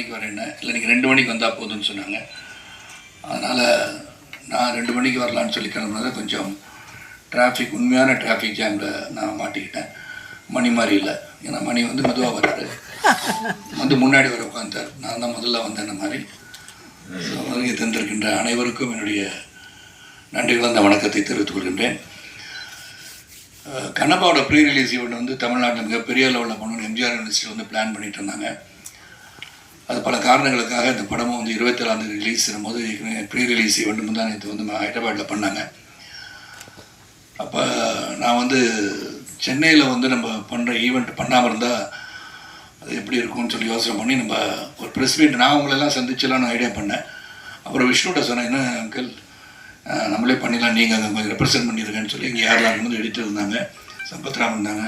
மணிக்கு வரேன்னு, இல்லை நீங்கள் 2 மணிக்கு வந்தால் போதும்னு சொன்னாங்க. அதனால் நான் 2 மணிக்கு வரலான்னு சொல்லி கிளம்புனதை கொஞ்சம் டிராஃபிக், உண்மையான டிராஃபிக் ஜாமில் நான் மாட்டிக்கிட்டேன். மணி மாதிரி இல்லை, ஏன்னா மணி வந்து மெதுவாக வர்றாரு, வந்து முன்னாடி வர உட்காந்தார். நான் தான் முதல்ல வந்தேன். மாதிரி வருகை தந்திருக்கின்ற அனைவருக்கும் என்னுடைய நன்றி கலந்த வணக்கத்தை தெரிவித்துக் கொள்கின்றேன். கண்ணப்பாவோட ப்ரீ ரிலீஸ் ஈவெண்ட் வந்து தமிழ்நாட்டில் மிகப்பெரிய லெவலில் பண்ணணும் எம்ஜிஆர் யூனிவர்சிட்டி வந்து பிளான் பண்ணிகிட்டு இருந்தாங்க. அது பல காரணங்களுக்காக இந்த படமும் வந்து 27ஆம் ரிலீஸ் போது ப்ரீ ரிலீஸ் ஈவெண்ட் முந்தானத்து வந்து ஹைதராபாத்தில் பண்ணாங்க. அப்போ நான் வந்து சென்னையில் வந்து நம்ம பண்ணுற ஈவெண்ட் பண்ணாமல் இருந்தால் அது எப்படி இருக்கும்னு சொல்லி யோசனை பண்ணி நம்ம ஒரு ப்ரெஸ் மீட் நான் உங்களெல்லாம் சந்திச்செல்லாம் நான் ஐடியா பண்ணேன். அப்புறம் விஷ்ணுகிட்ட சொன்னேன், என்ன அங்கிள் நம்மளே பண்ணிடலாம், நீங்கள் அங்கே கொஞ்சம் ரெப்ரசென்ட் பண்ணியிருக்கேன்னு சொல்லி இங்கே யாரெல்லாம் வந்து எடிட்டர் இருந்தாங்க, சம்பத்ராம் இருந்தாங்க,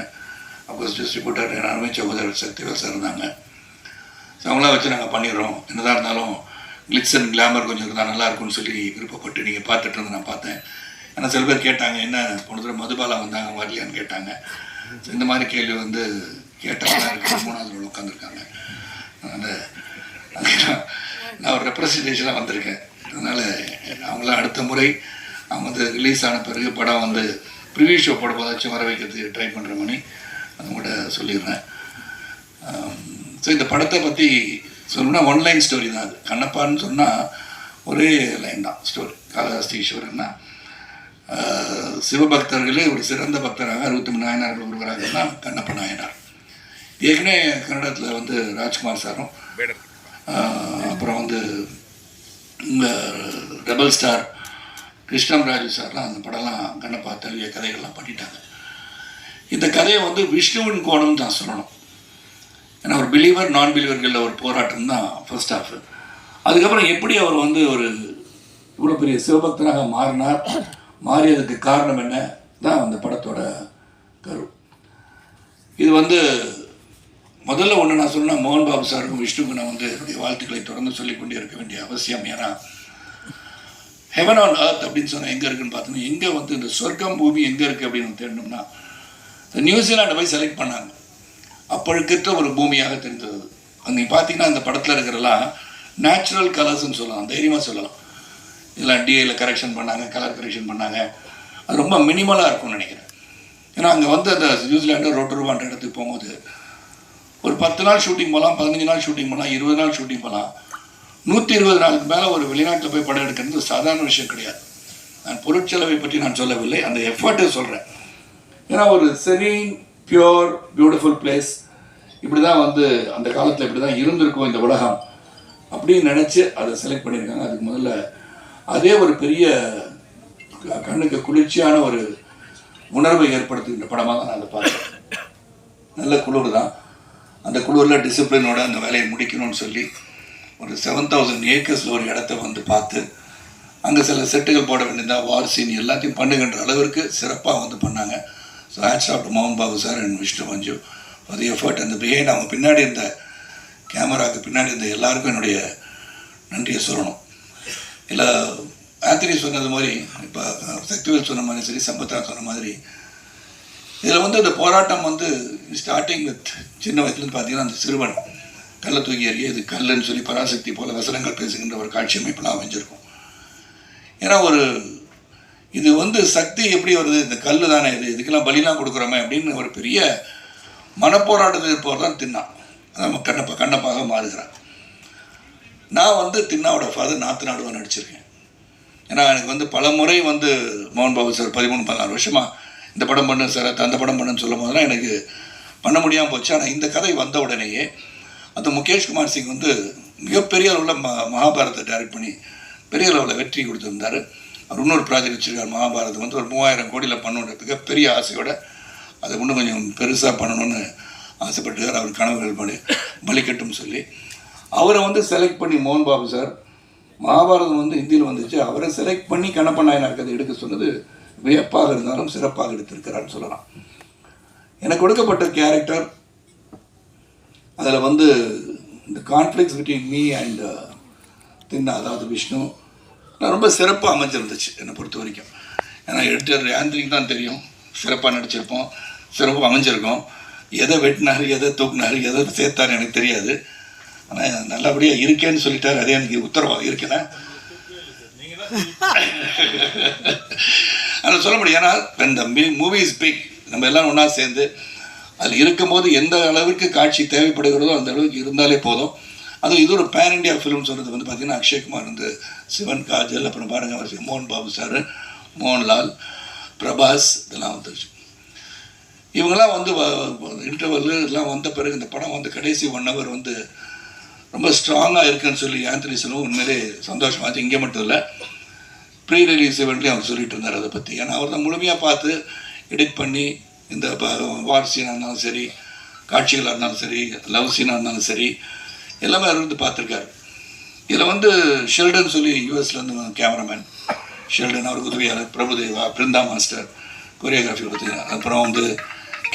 அப்போ டிஸ்ட்ரிபியூட்டர் எல்லாருமே சகோதரர் சக்திவேல் சார் இருந்தாங்க. ஸோ அவங்களாம் வச்சு நாங்கள் பண்ணிடுறோம், என்னதான் இருந்தாலும் கிளிட்ஸ் அண்ட் கிளாமர் கொஞ்சம் இருந்தால் நல்லாயிருக்கும்னு சொல்லி விருப்பப்பட்டு நீங்கள் பார்த்துட்டு இருந்து நான் பார்த்தேன். ஏன்னா சில பேர் கேட்டாங்க, என்ன போன தடவை மதுபாலா வந்தாங்க வரலையான்னு கேட்டாங்க. ஸோ இந்த மாதிரி கேள்வி வந்து கேட்டாங்க, 3வது ரோல் உட்காந்துருக்காங்க. அதனால் நான் ஒரு ரெப்ரஸன்டேஷனாக வந்திருக்கேன். அதனால் அவங்களாம் அடுத்த முறை அவங்க வந்து ரிலீஸ் ஆன பிறகு படம் வந்து ப்ரிவியூ ஷோ போட போதாச்சும் வர வைக்கிறதுக்கு ட்ரை பண்ணுற மணி அதை கூட சொல்லிடுறேன். ஸோ இந்த படத்தை பற்றி சொல்லணும்னா ஒன்லைன் ஸ்டோரி தான். அது கண்ணப்பான்னு சொன்னால் ஒரே லைன் தான் ஸ்டோரி. காளஹஸ்தி ஈஸ்வரன்னா சிவபக்தர்களே ஒரு சிறந்த பக்தராக 63 நாயனார்கள் ஒருவராக தான் கண்ணப்ப நாயனார். ஏற்கனவே கன்னடத்தில் வந்து ராஜ்குமார் சாரும் அப்புறம் வந்து இந்த ரெபல் ஸ்டார் கிருஷ்ணம் ராஜு சார்லாம் அந்த படம்லாம் கண்ணப்பா தழுவிய கதைகள்லாம் பண்ணிட்டாங்க. இந்த கதையை வந்து விஷ்ணுவின் கோணம் தான் சொல்லணும். ஏன்னா ஒரு பிலீவர் நான் பிலீவர்களில் ஒரு போராட்டம் தான் ஃபர்ஸ்ட் ஹாஃப். அதுக்கப்புறம் எப்படி அவர் வந்து ஒரு இவ்வளோ பெரிய சிவபக்தனாக மாறினார், மாறியதுக்கு காரணம் என்ன தான் அந்த படத்தோட கரு. இது வந்து முதல்ல ஒன்று நான் சொன்னால் மோகன் பாபு சாருக்கும் விஷ்ணுக்கு நான் வந்து என்னுடைய வாழ்த்துக்களை தொடர்ந்து சொல்லிக் கொண்டே இருக்க வேண்டிய அவசியம். ஏன்னா ஹெவன் ஆன் அர்த் அப்படின்னு சொன்னால் எங்கே இருக்குன்னு பார்த்தோன்னா, எங்கே வந்து இந்த சொர்க்கம் பூமி எங்கே இருக்குது அப்படின்னு தேடணும்னா நியூசிலாண்டை போய் செலக்ட் பண்ணாங்க. அப்பழுக்கற்ற ஒரு பூமியாக தெரிந்தது. அங்கே பார்த்தீங்கன்னா அந்த படத்தில் இருக்கிறலாம் நேச்சுரல் கலர்ஸ்ன்னு சொல்லலாம், தைரியமாக சொல்லலாம். இதெல்லாம் டிஏயில் கரெக்ஷன் பண்ணாங்க, கலர் கரெக்ஷன் பண்ணாங்க. அது ரொம்ப மினிமலாக இருக்கும்னு நினைக்கிறேன். ஏன்னா அங்கே வந்து அந்த நியூசிலாண்டு ரோட்டருவான்ற இடத்துக்கு போகும்போது ஒரு 10 நாள் ஷூட்டிங் போகலாம், 15 நாள் ஷூட்டிங் போகலாம், 20 நாள் ஷூட்டிங் போகலாம். 120 நாளுக்கு மேலே ஒரு வெளிநாட்டில் போய் படம் எடுக்கிறது சாதாரண விஷயம் கிடையாது. நான் பொருட்செலவை பற்றி நான் சொல்லவில்லை, அந்த எஃபர்ட்டை சொல்கிறேன். ஏன்னா ஒரு செரீன், பியூர், பியூட்டிஃபுல் பிளேஸ் இப்படி தான் வந்து அந்த காலத்தில் இப்படி தான் இருந்திருக்கும் இந்த உலகம் அப்படின்னு நினச்சி அதை செலக்ட் பண்ணியிருக்காங்க. அதுக்கு முதல்ல அதே ஒரு பெரிய கண்ணுக்கு குளிர்ச்சியான ஒரு உணர்வை ஏற்படுத்துகின்ற படமாக தான் நான் அதை பார்த்தேன். நல்ல குளிர் தான். அந்த குளிரில் டிசிப்ளினோட அந்த வேலையை முடிக்கணும்னு சொல்லி ஒரு 7000 ஏக்கர்ஸில் ஒரு இடத்த வந்து பார்த்து அங்கே சில செட்டுகள் போட வேண்டியதா, வார் சீன் எல்லாத்தையும் பண்ணுகின்ற அளவிற்கு சிறப்பாக வந்து பண்ணாங்க. ஸோ ஹேட்ஸ் ஆஃப் டு மோகன் Babu sir and Vishnu Manju for the effort. அந்த பிஹைண்ட் அவங்க பின்னாடி இருந்த கேமராவுக்கு பின்னாடி இருந்த எல்லாருக்கும் என்னுடைய நன்றியை சொல்லணும். இல்லை ஆத்திரி சொன்னது மாதிரி, இப்போ சக்திவேல் சொன்ன மாதிரி சரி, சம்பத்ரா சொன்ன மாதிரி, இதில் வந்து அந்த போராட்டம் வந்து ஸ்டார்டிங் வித் சின்ன வயசுலேருந்து பார்த்தீங்கன்னா அந்த சிறுவன் கல்லை தூக்கி எறிய இது கல்லுன்னு சொல்லி பராசக்தி போல வசனங்கள் பேசுகின்ற ஒரு காட்சி அமைப்பெல்லாம் அமைஞ்சிருக்கும். ஏன்னா ஒரு இது வந்து சக்தி எப்படி வருது, இந்த கல் தானே இது, இதுக்கெல்லாம் பலிலாம் கொடுக்குறோமே அப்படின்னு ஒரு பெரிய மனப்போராட்டத்தில் இருப்பவர் தான் தின்னா. அதான் கண்ணப்பாக மாறுகிறான். நான் வந்து தின்னாவோட ஃபாதர் நாற்று நாடுவாக நடிச்சிருக்கேன். ஏன்னா எனக்கு வந்து பல முறை வந்து மோகன் பாபு சார் 13-14 வருஷமாக இந்த படம் பண்ணு சார், அந்த படம் பண்ணுன்னு சொல்லும் போதெல்லாம் எனக்கு பண்ண முடியாமல் போச்சு. ஆனால் இந்த கதை வந்த உடனேயே அந்த முகேஷ்குமார் சிங் வந்து மிகப்பெரிய அளவில் மகாபாரதத்தை டைரக்ட் பண்ணி பெரிய அளவில் வெற்றி கொடுத்துருந்தார். அவர் இன்னொரு ப்ராஜெக்ட் வச்சுருக்கார், மகாபாரதம் வந்து ஒரு 3000 கோடியில் பண்ணணுன்ற மிகப்பெரிய ஆசையோட அதை இன்னும் கொஞ்சம் பெருசாக பண்ணணும்னு ஆசைப்பட்டுக்கார். அவர் கனவுகள் பலிக்கட்டும் சொல்லி அவரை வந்து செலக்ட் பண்ணி மோகன் பாபு சார் மகாபாரதம் வந்து ஹிந்தியில் வந்துச்சு, அவரை செலக்ட் பண்ணி கண்ணப்ப நாயனார் கதை எடுக்க சொன்னது வியப்பாக இருந்தாலும் சிறப்பாக எடுத்திருக்கிறான்னு சொல்லலாம். எனக்கு கொடுக்கப்பட்ட கேரக்டர் அதில் வந்து இந்த கான்ஃப்ளிக்ஸ் பிட்வீன் மீ அண்ட் தின்னா, அதாவது விஷ்ணு, நான் ரொம்ப சிறப்பாக அமைஞ்சிருந்துச்சு என்னை பொறுத்த வரைக்கும். ஏன்னா எடிட்டர் ஆந்திரிக்கு தான் தெரியும், சிறப்பாக நடிச்சிருப்போம், சிறப்பாக அமைஞ்சிருக்கோம். எதை வெட்டினார், எதை தூக்குனார், எதை சேர்த்தார் எனக்கு தெரியாது. ஆனால் நல்லபடியாக இருக்கேன்னு சொல்லிட்டார். அதே எனக்கு உத்தரவாக இருக்கேன்னா அதில் சொல்ல முடியும். ஏன்னா இந்த மூவி இஸ் பிக், நம்ம எல்லாம் ஒன்றா சேர்ந்து அதில் இருக்கும்போது எந்த அளவுக்கு காட்சி தேவைப்படுகிறதோ அந்த அளவுக்கு இருந்தாலே போதும். அதுவும் இது ஒரு பேன் இண்டியா ஃபிலிம் சொல்கிறது வந்து பார்த்திங்கன்னா அக்ஷய்குமார் வந்து, சிவன், காஜல், அப்புறம் பாருங்கள் மோகன் பாபு சார், மோகன்லால், பிரபாஸ், இதெல்லாம் வந்துருச்சு. இவங்கெல்லாம் வந்து இன்டர்வல் இதெல்லாம் வந்த பிறகு இந்த படம் வந்து கடைசி 1 hour வந்து ரொம்ப ஸ்ட்ராங்காக இருக்குன்னு சொல்லி ஆந்தனி செல்வம் உண்மையிலே சந்தோஷமாச்சு. இங்கே மட்டும் இல்லை, ப்ரீ ரிலீஸ் இவெண்ட்லேயும் அவர் சொல்லிட்டு இருந்தார் அதை பற்றி. ஏன்னா அவர் தான் முழுமையாக பார்த்து எடிட் பண்ணி இந்த வார் சீனாக இருந்தாலும் சரி, காட்சிகளாக இருந்தாலும் சரி, லவ் சீனாக இருந்தாலும் சரி, எல்லாமே அவர் வந்து பார்த்துருக்காரு. இதில் வந்து ஷெல்டன் சொல்லி யூஎஸ்லேருந்து கேமராமேன் ஷெல்டன், அவர் உதவியாளர் பிரபுதேவா, பிருந்தா மாஸ்டர், கொரியோகிராஃபி கொடுத்து, அப்புறம் வந்து